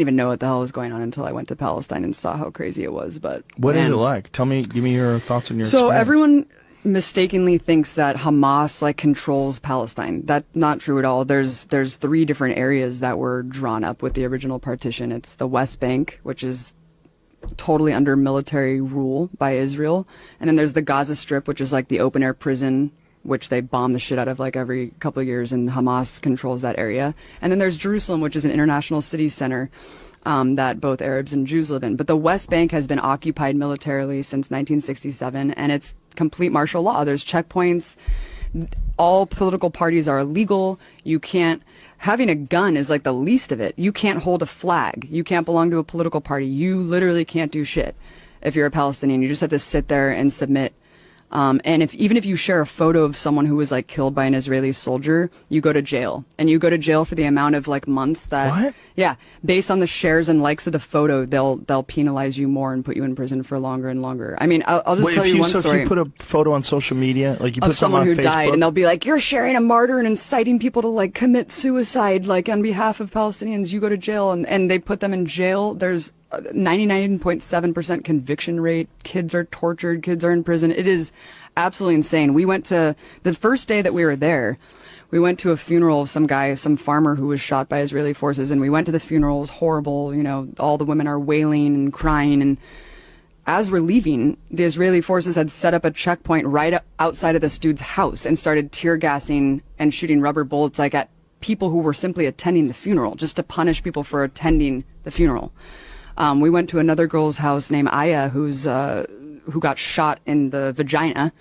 even know what the hell was going on until I went to Palestine and saw how crazy it was. But what is it like? Give me your thoughts on your So experience. everyone mistakenly thinks that Hamas like controls Palestine. That's not true at all. There's 3 different areas that were drawn up with the original partition. It's the West Bank, which is totally under military rule by Israel, and then there's the Gaza Strip, which is like the open air prison, which they bomb the shit out of like every couple of years, and Hamas controls that area. And then there's Jerusalem, which is an international city center that both Arabs and Jews live in. But the West Bank has been occupied militarily since 1967, and it's complete martial law. There's checkpoints. All political parties are illegal. You can't. Having a gun is like the least of it. You can't hold a flag. You can't belong to a political party. You literally can't do shit if you're a Palestinian. You just have to sit there and submit. And even if you share a photo of someone who was like killed by an Israeli soldier, you go to jail, and you go to jail for the amount of like months that, what? Yeah, based on the shares and likes of the photo, they'll penalize you more and put you in prison for longer and longer. I mean, I'll just tell you one story. If you put a photo on social media, like you put of someone who on Facebook, died, and they'll be like, you're sharing a martyr and inciting people to like commit suicide, like on behalf of Palestinians, you go to jail, and they put them in jail. There's 99.7% conviction rate. Kids are tortured. Kids are in prison. It is absolutely insane. We went to, the first day that we were there, we went to a funeral of some guy, some farmer who was shot by Israeli forces, and we went to the funeral. It was horrible. You know, all the women are wailing and crying, and as we're leaving, the Israeli forces had set up a checkpoint right outside of this dude's house and started tear gassing and shooting rubber bullets like at people who were simply attending the funeral, just to punish people for attending the funeral. We went to another girl's house named Aya, who got shot in the vagina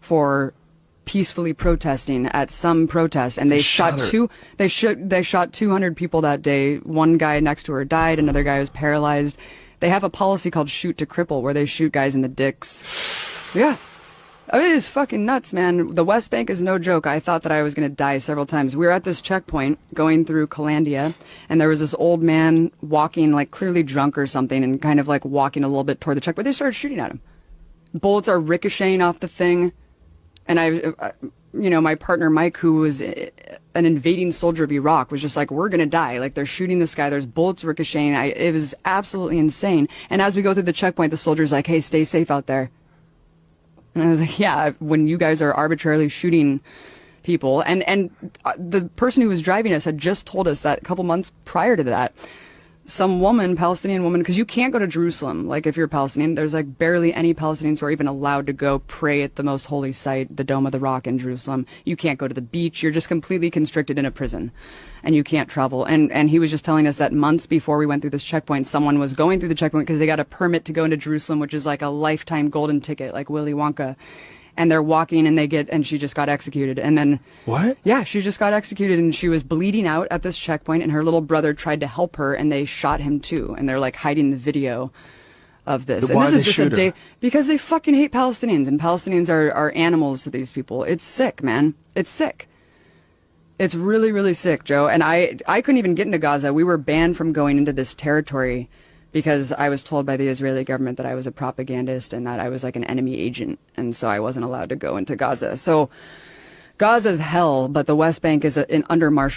for peacefully protesting at some protest, and they shot 200 people that day. One guy next to her died, another guy was paralyzed. They have a policy called shoot to cripple, where they shoot guys in the dicks. Yeah. Oh, it is fucking nuts, man. The West Bank is no joke. I thought that I was going to die several times. We were at this checkpoint going through Calandia, and there was this old man walking, like clearly drunk or something, and kind of like walking a little bit toward the checkpoint. They started shooting at him. Bullets are ricocheting off the thing. And my partner Mike, who was an invading soldier of Iraq, was just like, we're going to die. Like, they're shooting this guy. There's bullets ricocheting. It was absolutely insane. And as we go through the checkpoint, the soldier's like, hey, stay safe out there. And I was like, yeah, when you guys are arbitrarily shooting people. And the person who was driving us had just told us that a couple months prior to that, some woman, Palestinian woman, because you can't go to Jerusalem. Like, if you're Palestinian, there's like barely any Palestinians who are even allowed to go pray at the most holy site, the Dome of the Rock in Jerusalem. You can't go to the beach. You're just completely constricted in a prison, and you can't travel. And he was just telling us that months before we went through this checkpoint, someone was going through the checkpoint because they got a permit to go into Jerusalem, which is like a lifetime golden ticket, like Willy Wonka. And they're walking, and she just got executed. And then what? Yeah, she just got executed, and she was bleeding out at this checkpoint, and her little brother tried to help her, and they shot him too. And they're like hiding the video of this. Why and this is just shoot her? Because they fucking hate Palestinians, and Palestinians are animals to these people. It's sick, man. It's sick. It's really, really sick, Joe. And I couldn't even get into Gaza. We were banned from going into this territory because I was told by the Israeli government that I was a propagandist and that I was like an enemy agent. And so I wasn't allowed to go into Gaza. So Gaza's hell, but the West Bank is under martial